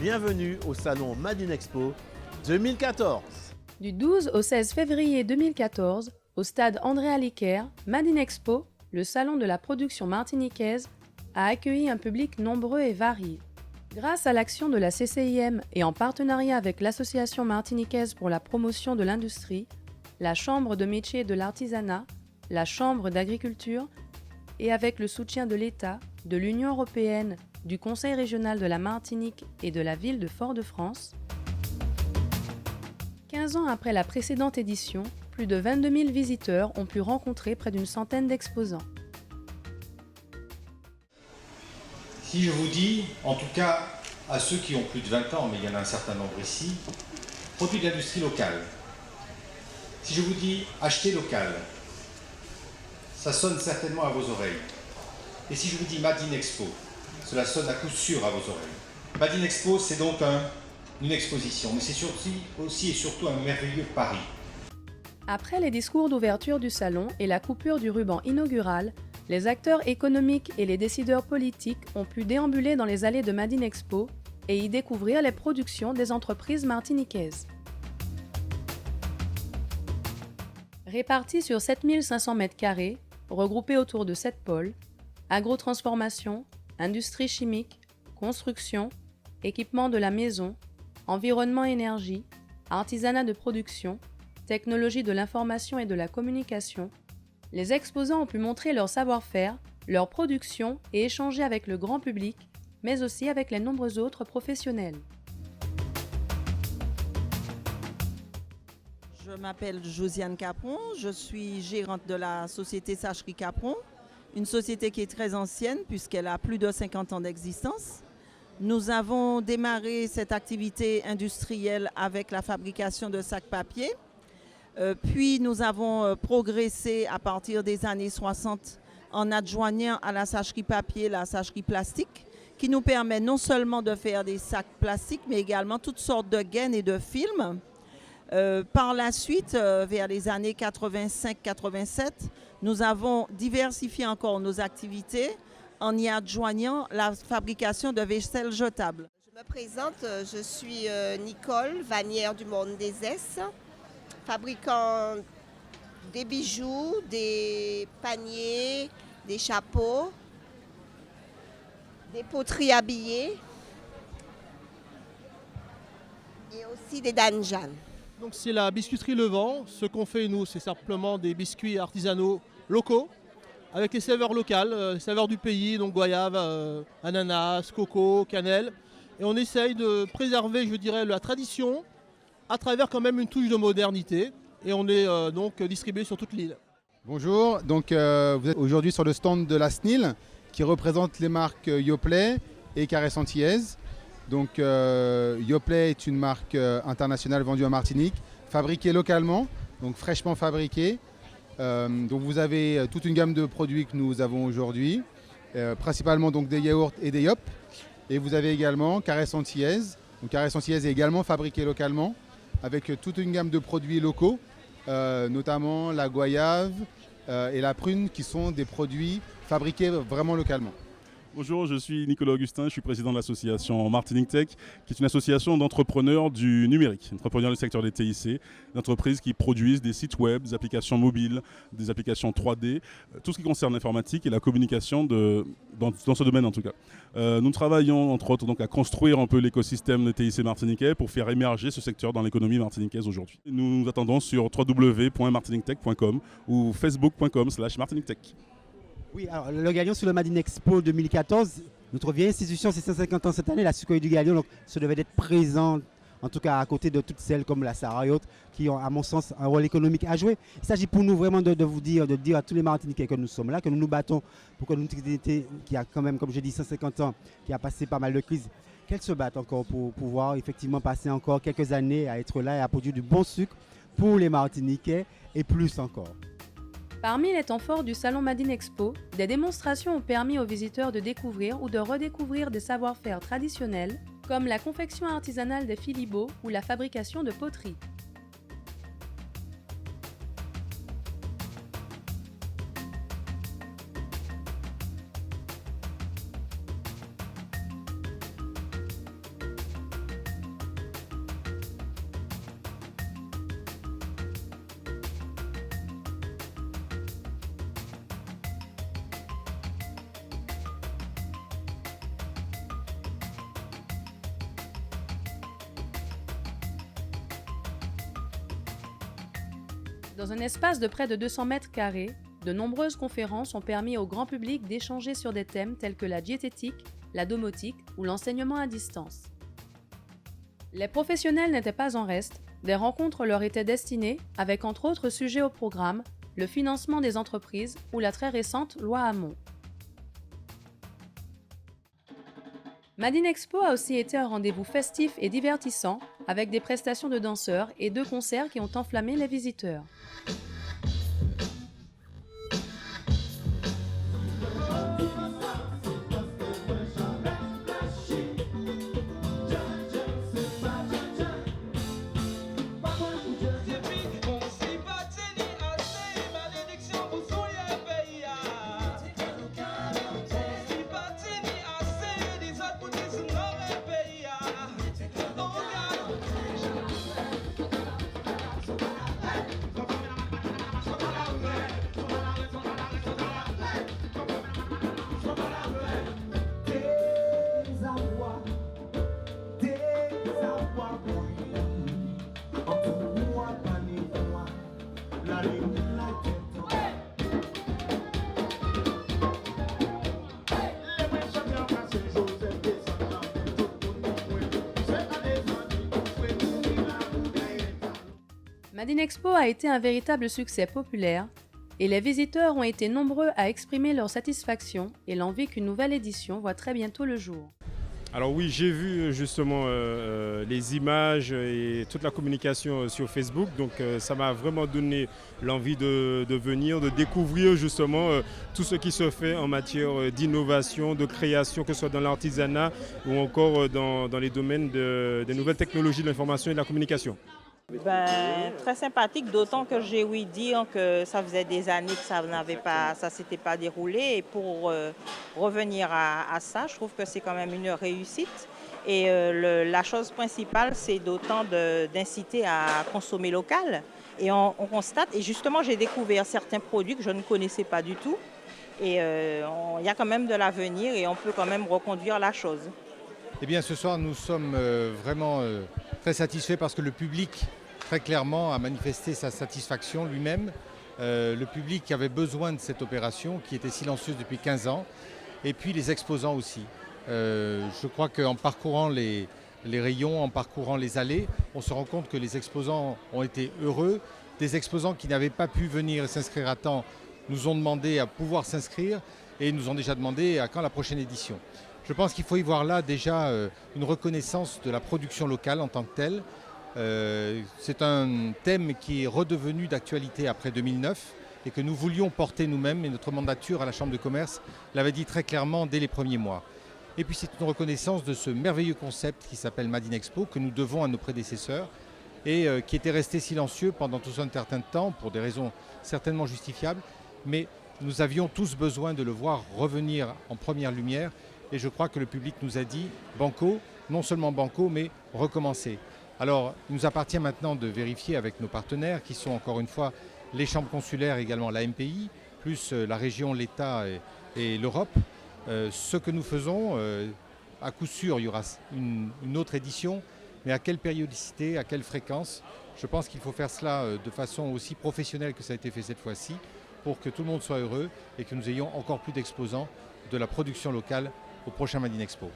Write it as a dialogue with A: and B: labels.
A: bienvenue au salon Made in Expo 2014.
B: Du 12 au 16 février 2014, au stade André Aliquer, Made in Expo, le salon de la production martiniquaise, a accueilli un public nombreux et varié. Grâce à l'action de la CCIM et en partenariat avec l'Association martiniquaise pour la promotion de l'industrie, la Chambre de métiers et de l'artisanat, la Chambre d'agriculture et avec le soutien de l'État, de l'Union européenne, du Conseil régional de la Martinique et de la ville de Fort-de-France, 15 ans après la précédente édition, plus de 22 000 visiteurs ont pu rencontrer près d'une centaine d'exposants.
C: Si je vous dis, en tout cas à ceux qui ont plus de 20 ans, mais il y en a un certain nombre ici, produits de l'industrie locale. Si je vous dis acheter local, ça sonne certainement à vos oreilles. Et si je vous dis Made in Expo, cela sonne à coup sûr à vos oreilles. Made in Expo, c'est donc une exposition, mais c'est aussi et surtout un merveilleux pari.
B: Après les discours d'ouverture du salon et la coupure du ruban inaugural, les acteurs économiques et les décideurs politiques ont pu déambuler dans les allées de Made in Expo et y découvrir les productions des entreprises martiniquaises. Répartis sur 7500 m², regroupés autour de 7 pôles, agrotransformation, industrie chimique, construction, équipement de la maison, environnement énergie, artisanat de production, technologie de l'information et de la communication, les exposants ont pu montrer leur savoir-faire, leur production et échanger avec le grand public, mais aussi avec les nombreux autres professionnels.
D: Je m'appelle Josiane Capron, je suis gérante de la société Sacherie Capron, une société qui est très ancienne puisqu'elle a plus de 50 ans d'existence. Nous avons démarré cette activité industrielle avec la fabrication de sacs papier. Puis nous avons progressé à partir des années 60 en adjoignant à la sacherie papier la sacherie plastique qui nous permet non seulement de faire des sacs plastiques mais également toutes sortes de gaines et de films. Par la suite, vers les années 85-87, nous avons diversifié encore nos activités en y adjoignant la fabrication de vaisselle jetable.
E: Je me présente, je suis Nicole Vanière du Monde des S, fabricant des bijoux, des paniers, des chapeaux, des poteries habillées et aussi des danjans.
F: Donc c'est la biscuiterie Le Vent. Ce qu'on fait nous, c'est simplement des biscuits artisanaux locaux avec les saveurs locales, les saveurs du pays, donc goyave, ananas, coco, cannelle. Et on essaye de préserver, je dirais, la tradition à travers quand même une touche de modernité. Et on est donc distribué sur toute l'île.
G: Bonjour, donc vous êtes aujourd'hui sur le stand de la SNIL qui représente les marques Yoplait et Carré Antillaise. Donc Yoplait est une marque internationale vendue en Martinique, fabriquée localement, donc fraîchement fabriquée. Donc vous avez toute une gamme de produits que nous avons aujourd'hui, principalement donc des yaourts et des yop. Et vous avez également Carré Antillaise. Donc Carré Antillaise est également fabriquée localement, avec toute une gamme de produits locaux, notamment la goyave et la prune, qui sont des produits fabriqués vraiment localement.
H: Bonjour, je suis Nicolas Augustin, je suis président de l'association Martinique Tech, qui est une association d'entrepreneurs du numérique, entrepreneurs du secteur des TIC, d'entreprises qui produisent des sites web, des applications mobiles, des applications 3D, tout ce qui concerne l'informatique et la communication dans ce domaine en tout cas. Nous travaillons entre autres donc, à construire un peu l'écosystème de TIC martiniquais pour faire émerger ce secteur dans l'économie martiniquaise aujourd'hui. Nous nous attendons sur www.martiniquetech.com ou facebook.com/martiniquetech.
I: Oui, alors le Galion sur le Made in Expo 2014, notre vieille institution, c'est 150 ans cette année, la Succoy du Galion, donc ça devait être présent, en tout cas à côté de toutes celles comme la Sarah et autres, qui ont à mon sens un rôle économique à jouer. Il s'agit pour nous vraiment de dire à tous les Martiniquais que nous sommes là, que nous nous battons pour que notre unité qui a quand même, comme je dis, 150 ans, qui a passé pas mal de crises, qu'elle se batte encore pour pouvoir effectivement passer encore quelques années à être là et à produire du bon sucre pour les Martiniquais et plus encore.
B: Parmi les temps forts du salon Made in Expo, des démonstrations ont permis aux visiteurs de découvrir ou de redécouvrir des savoir-faire traditionnels, comme la confection artisanale des philibots ou la fabrication de poteries. Dans un espace de près de 200 mètres carrés, de nombreuses conférences ont permis au grand public d'échanger sur des thèmes tels que la diététique, la domotique ou l'enseignement à distance. Les professionnels n'étaient pas en reste, des rencontres leur étaient destinées, avec entre autres sujets au programme, le financement des entreprises ou la très récente loi Hamon. Madinexpo a aussi été un rendez-vous festif et divertissant, avec des prestations de danseurs et 2 concerts qui ont enflammé les visiteurs. Madinexpo a été un véritable succès populaire et les visiteurs ont été nombreux à exprimer leur satisfaction et l'envie qu'une nouvelle édition voit très bientôt le jour.
J: Alors oui, j'ai vu justement les images et toute la communication sur Facebook, donc ça m'a vraiment donné l'envie de venir, de découvrir justement tout ce qui se fait en matière d'innovation, de création, que ce soit dans l'artisanat ou encore dans les domaines des nouvelles technologies de l'information et de la communication.
K: Très sympathique, d'autant que j'ai ouï dire que ça faisait des années que ça ne s'était pas déroulé. Et pour revenir à ça, je trouve que c'est quand même une réussite. Et la chose principale, c'est d'autant d'inciter à consommer local. Et on constate, et justement j'ai découvert certains produits que je ne connaissais pas du tout. Et il y a quand même de l'avenir et on peut quand même reconduire la chose.
C: Eh bien ce soir nous sommes vraiment très satisfaits parce que le public très clairement a manifesté sa satisfaction lui-même. Le public qui avait besoin de cette opération qui était silencieuse depuis 15 ans et puis les exposants aussi. Je crois qu'en parcourant les rayons, en parcourant les allées, on se rend compte que les exposants ont été heureux. Des exposants qui n'avaient pas pu venir et s'inscrire à temps nous ont demandé à pouvoir s'inscrire et nous ont déjà demandé à quand la prochaine édition. Je pense qu'il faut y voir là déjà une reconnaissance de la production locale en tant que telle. C'est un thème qui est redevenu d'actualité après 2009 et que nous voulions porter nous-mêmes et notre mandature à la Chambre de commerce l'avait dit très clairement dès les premiers mois. Et puis c'est une reconnaissance de ce merveilleux concept qui s'appelle Madinexpo que nous devons à nos prédécesseurs et qui était resté silencieux pendant tout un certain temps pour des raisons certainement justifiables, mais nous avions tous besoin de le voir revenir en première lumière. Et je crois que le public nous a dit banco, non seulement banco, mais recommencer. Alors, il nous appartient maintenant de vérifier avec nos partenaires, qui sont encore une fois les chambres consulaires, également la MPI, plus la région, l'État et l'Europe. Ce que nous faisons, à coup sûr, il y aura une autre édition, mais à quelle périodicité, à quelle fréquence? Je pense qu'il faut faire cela de façon aussi professionnelle que ça a été fait cette fois-ci, pour que tout le monde soit heureux et que nous ayons encore plus d'exposants de la production locale au prochain Madinexpo.